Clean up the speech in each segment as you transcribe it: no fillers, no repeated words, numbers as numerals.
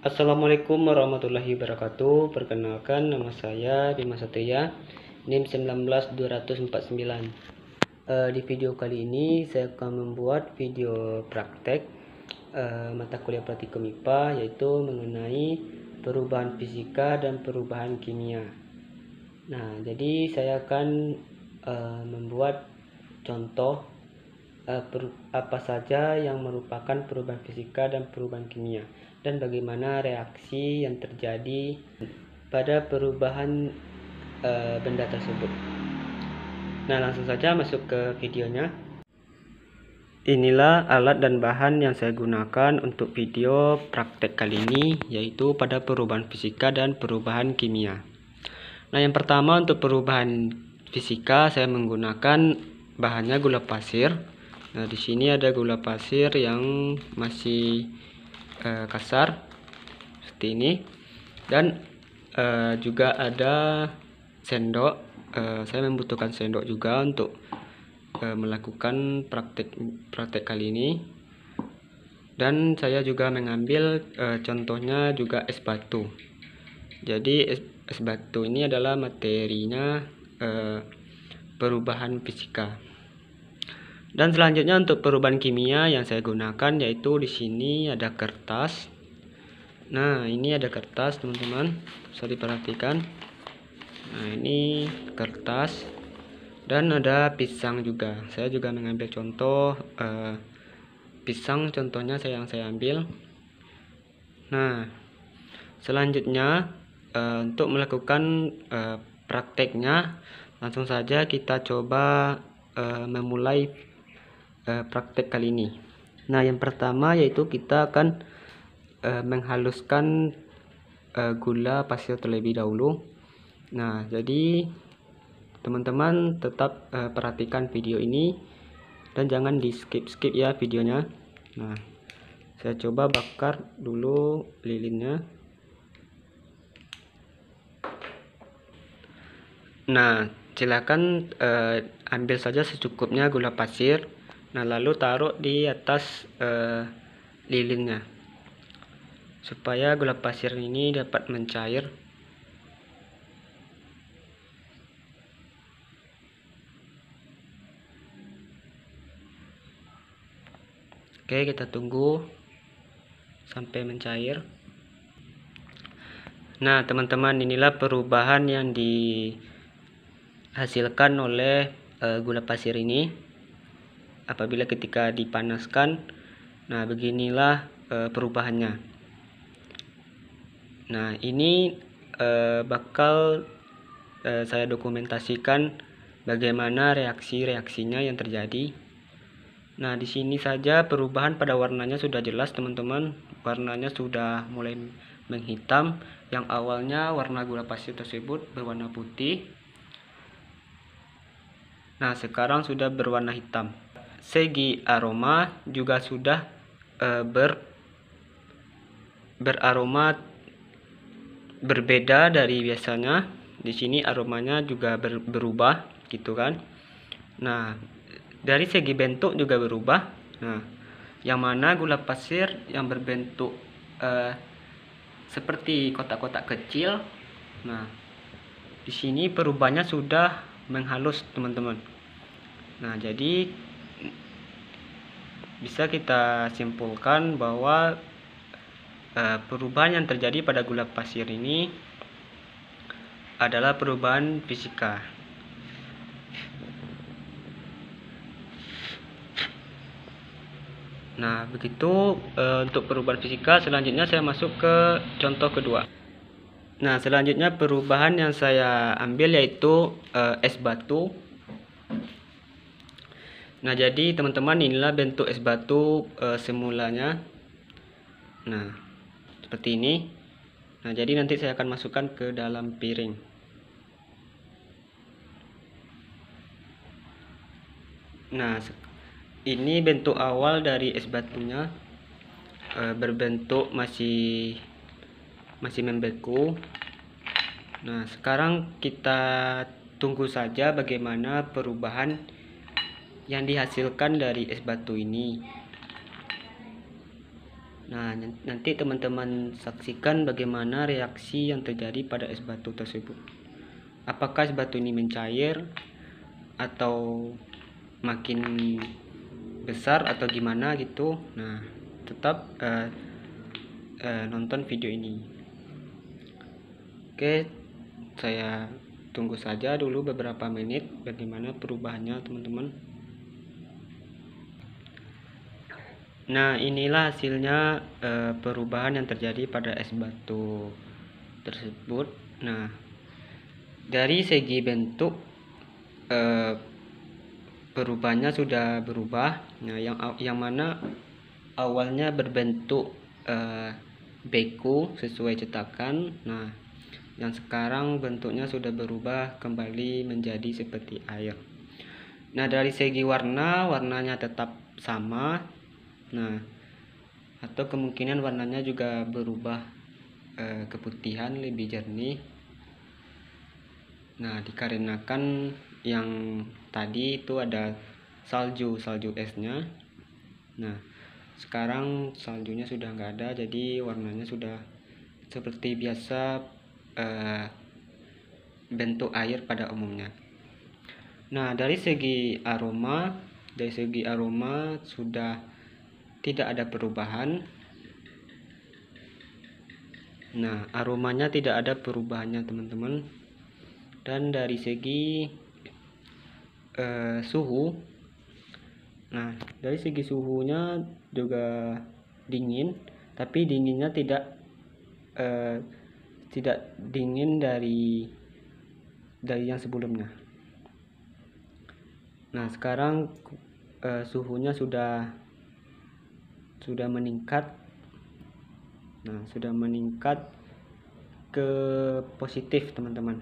Assalamualaikum warahmatullahi wabarakatuh. Perkenalkan, nama saya Bima Satria, NIM 19249. Di video kali ini saya akan membuat video praktek mata kuliah praktikum IPA, yaitu mengenai perubahan fisika dan perubahan kimia. Nah, jadi saya akan membuat contoh apa saja yang merupakan perubahan fisika dan perubahan kimia, dan bagaimana reaksi yang terjadi pada perubahan benda tersebut. Nah, langsung saja masuk ke videonya. Inilah alat dan bahan yang saya gunakan untuk video praktek kali ini, yaitu pada perubahan fisika dan perubahan kimia. Nah, yang pertama untuk perubahan fisika saya menggunakan bahannya gula pasir. Nah, di sini ada gula pasir yang masih kasar seperti ini, dan juga ada sendok. Saya membutuhkan sendok juga untuk melakukan praktek kali ini, dan saya juga mengambil contohnya juga es batu. Jadi es batu ini adalah materinya perubahan fisika. Dan selanjutnya untuk perubahan kimia yang saya gunakan, yaitu di sini ada kertas. Nah, ini ada kertas, teman-teman, bisa diperhatikan. Nah, ini kertas, dan ada pisang juga. Saya juga mengambil contoh pisang, contohnya yang saya ambil. Nah, selanjutnya untuk melakukan prakteknya, langsung saja kita coba memulai praktek kali ini. Nah, yang pertama yaitu kita akan menghaluskan gula pasir terlebih dahulu. Nah, jadi teman-teman tetap perhatikan video ini dan jangan di skip ya videonya. Nah, saya coba bakar dulu lilinnya. Nah, silakan ambil saja secukupnya gula pasir. Nah, lalu taruh di atas lilinnya supaya gula pasir ini dapat mencair. Oke, kita tunggu sampai mencair. Nah, teman-teman, inilah perubahan yang dihasilkan oleh gula pasir ini apabila ketika dipanaskan. Nah, beginilah perubahannya. Nah, ini bakal saya dokumentasikan bagaimana reaksinya yang terjadi. Nah, di sini saja perubahan pada warnanya sudah jelas, teman-teman. Warnanya sudah mulai menghitam. Yang awalnya warna gula pasir tersebut berwarna putih. Nah, sekarang sudah berwarna hitam. Segi aroma juga sudah beraroma berbeda dari biasanya. Di sini aromanya juga berubah, gitu kan. Nah, dari segi bentuk juga berubah. Nah, yang mana gula pasir yang berbentuk seperti kotak-kotak kecil. Nah, di sini perubahannya sudah menghalus, teman-teman. Nah, jadi bisa kita simpulkan bahwa perubahan yang terjadi pada gula pasir ini adalah perubahan fisika. Nah, begitu untuk perubahan fisika. Selanjutnya saya masuk ke contoh kedua. Nah, selanjutnya perubahan yang saya ambil yaitu es batu. Nah, jadi teman-teman, inilah bentuk es batu semulanya. Nah, seperti ini. Nah, jadi nanti saya akan masukkan ke dalam piring. Nah, ini bentuk awal dari es batunya, berbentuk masih membeku. Nah, sekarang kita tunggu saja bagaimana perubahan yang dihasilkan dari es batu ini. Nah, nanti teman-teman saksikan bagaimana reaksi yang terjadi pada es batu tersebut. Apakah es batu ini mencair atau makin besar atau gimana gitu. Nah, tetap nonton video ini. Oke, saya tunggu saja dulu beberapa menit bagaimana perubahannya teman-teman. Nah, inilah hasilnya perubahan yang terjadi pada es batu tersebut. Nah, dari segi bentuk perubahannya sudah berubah. Nah, yang mana awalnya berbentuk beku sesuai cetakan. Nah, yang sekarang bentuknya sudah berubah kembali menjadi seperti air. Nah, dari segi warnanya tetap sama. Nah, atau kemungkinan warnanya juga berubah keputihan, lebih jernih. Nah, dikarenakan yang tadi itu ada salju esnya. Nah, sekarang saljunya sudah nggak ada, jadi warnanya sudah seperti biasa bentuk air pada umumnya. Nah, dari segi aroma sudah tidak ada perubahan. Nah, aromanya tidak ada perubahannya teman-teman. Dan dari segi suhu, nah dari segi suhunya juga dingin, tapi dinginnya tidak dingin dari yang sebelumnya. Nah, sekarang suhunya sudah meningkat. Nah, sudah meningkat ke positif teman-teman,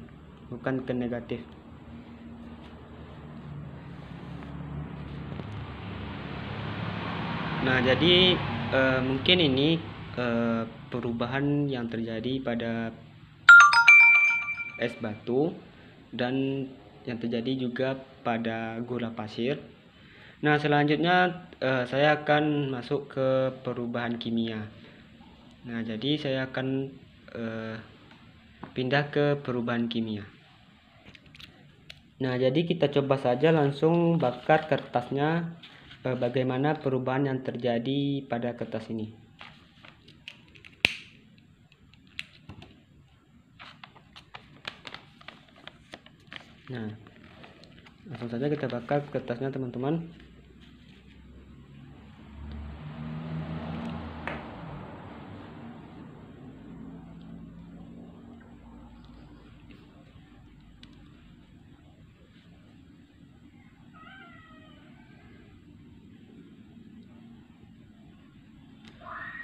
bukan ke negatif. Nah, jadi mungkin ini perubahan yang terjadi pada es batu dan yang terjadi juga pada gula pasir. Nah, selanjutnya saya akan masuk ke perubahan kimia. Nah, jadi saya akan pindah ke perubahan kimia. Nah, jadi kita coba saja langsung bakar kertasnya, bagaimana perubahan yang terjadi pada kertas ini. Nah, langsung saja kita bakar kertasnya teman-teman.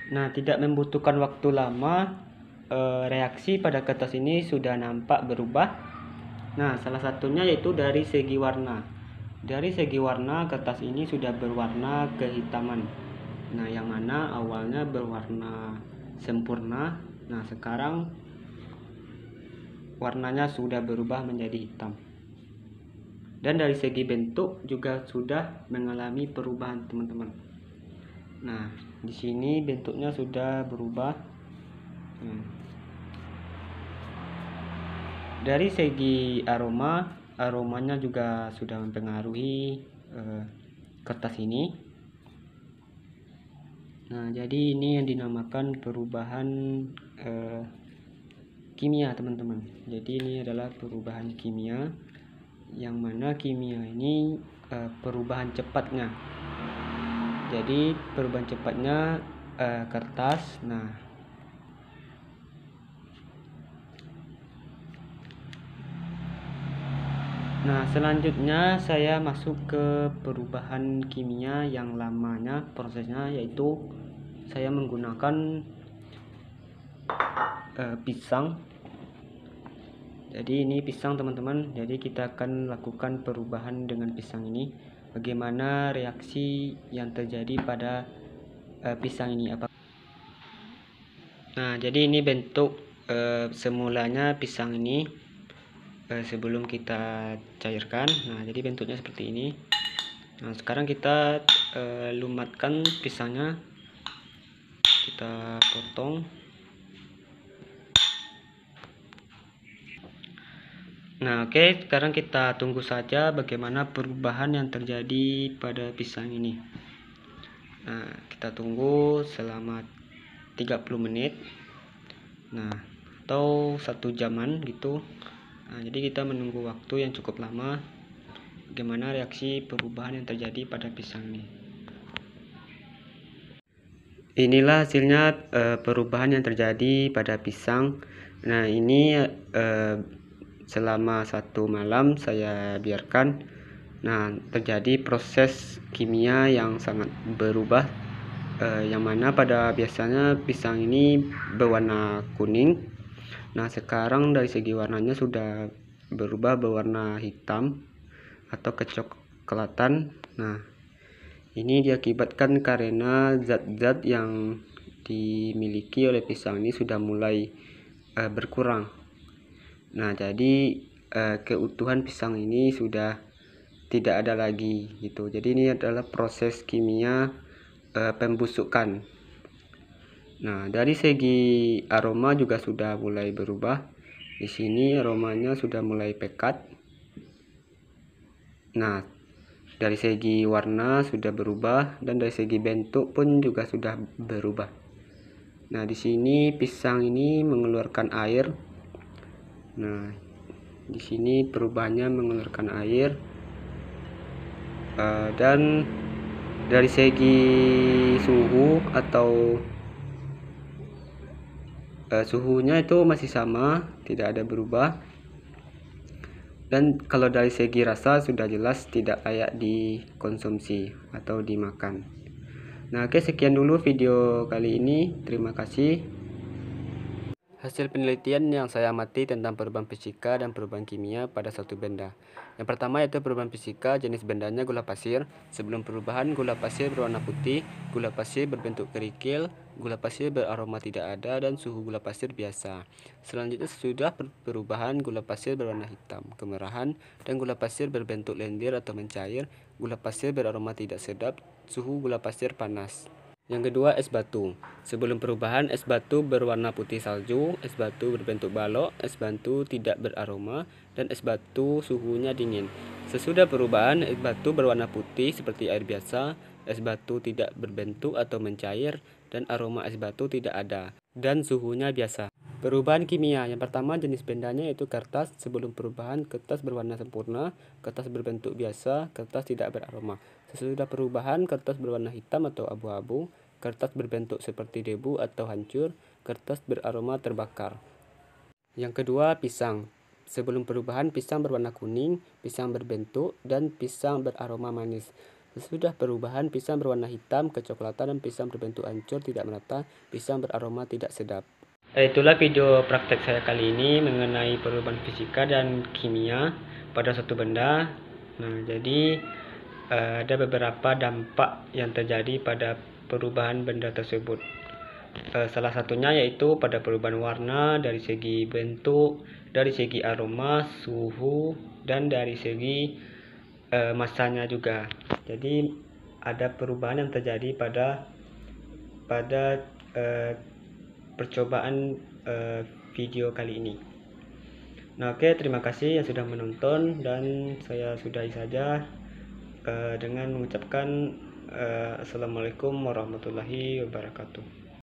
Nah, tidak membutuhkan waktu lama, reaksi pada kertas ini sudah nampak berubah. Nah, salah satunya yaitu dari segi warna. Dari segi warna, kertas ini sudah berwarna kehitaman. Nah, yang mana awalnya berwarna sempurna. Nah, sekarang warnanya sudah berubah menjadi hitam. Dan dari segi bentuk juga sudah mengalami perubahan, teman-teman. Nah, di sini bentuknya sudah berubah. Dari segi aromanya juga sudah mempengaruhi kertas ini. Nah, jadi ini yang dinamakan perubahan kimia, teman-teman. Jadi ini adalah perubahan kimia, yang mana kimia ini perubahan cepatnya. Jadi perubahan cepatnya kertas. Nah, selanjutnya saya masuk ke perubahan kimia yang lamanya prosesnya, yaitu saya menggunakan pisang. Jadi ini pisang, teman-teman. Jadi kita akan lakukan perubahan dengan pisang ini. Bagaimana reaksi yang terjadi pada pisang ini? Nah, jadi ini bentuk semulanya pisang ini sebelum kita cairkan. Nah, jadi bentuknya seperti ini. Nah, sekarang kita lumatkan pisangnya. kita potong. Nah, oke, sekarang kita tunggu saja bagaimana perubahan yang terjadi pada pisang ini. Nah, kita tunggu selama 30 menit. Nah, atau 1 jaman gitu. Nah, jadi kita menunggu waktu yang cukup lama bagaimana reaksi perubahan yang terjadi pada pisang ini. Inilah hasilnya perubahan yang terjadi pada pisang. Nah, ini selama 1 malam saya biarkan. Nah, terjadi proses kimia yang sangat berubah, yang mana pada biasanya pisang ini berwarna kuning. Nah, sekarang dari segi warnanya sudah berubah berwarna hitam atau kecoklatan. Nah, ini diakibatkan karena zat-zat yang dimiliki oleh pisang ini sudah mulai berkurang. Nah, jadi keutuhan pisang ini sudah tidak ada lagi gitu. Jadi ini adalah proses kimia pembusukan. Nah, dari segi aroma juga sudah mulai berubah. Di sini aromanya sudah mulai pekat. Nah, dari segi warna sudah berubah dan dari segi bentuk pun juga sudah berubah. Nah, di sini pisang ini mengeluarkan air. Nah, di sini perubahannya mengeluarkan air. Dan dari segi suhu atau suhunya itu masih sama, tidak ada berubah. Dan kalau dari segi rasa sudah jelas tidak layak dikonsumsi atau dimakan. Nah, oke, sekian dulu video kali ini. Terima kasih. Hasil penelitian yang saya amati tentang perubahan fisika dan perubahan kimia pada suatu benda. Yang pertama yaitu perubahan fisika, jenis bendanya gula pasir. Sebelum perubahan, gula pasir berwarna putih, gula pasir berbentuk kerikil, gula pasir beraroma tidak ada, dan suhu gula pasir biasa. Selanjutnya sesudah perubahan, gula pasir berwarna hitam, kemerahan, dan gula pasir berbentuk lendir atau mencair, gula pasir beraroma tidak sedap, suhu gula pasir panas. Yang kedua, es batu. Sebelum perubahan, es batu berwarna putih salju, es batu berbentuk balok, es batu tidak beraroma, dan es batu suhunya dingin. Sesudah perubahan, es batu berwarna putih seperti air biasa, es batu tidak berbentuk atau mencair, dan aroma es batu tidak ada, dan suhunya biasa. Perubahan kimia. Yang pertama, jenis bendanya yaitu kertas. Sebelum perubahan, kertas berwarna sempurna, kertas berbentuk biasa, kertas tidak beraroma. Sesudah perubahan, kertas berwarna hitam atau abu-abu, kertas berbentuk seperti debu atau hancur, kertas beraroma terbakar. Yang kedua, pisang. Sebelum perubahan, pisang berwarna kuning, pisang berbentuk, dan pisang beraroma manis. Sesudah perubahan, pisang berwarna hitam, kecoklatan, dan pisang berbentuk hancur tidak merata, pisang beraroma tidak sedap. Itulah video praktek saya kali ini mengenai perubahan fisika dan kimia pada suatu benda. Nah, jadi ada beberapa dampak yang terjadi pada perubahan benda tersebut. Salah satunya yaitu pada perubahan warna dari segi bentuk, dari segi aroma, suhu, dan dari segi masanya juga. Jadi ada perubahan yang terjadi pada percobaan video kali ini. Nah, oke, terima kasih yang sudah menonton, dan saya sudahi saja dengan mengucapkan assalamualaikum warahmatullahi wabarakatuh.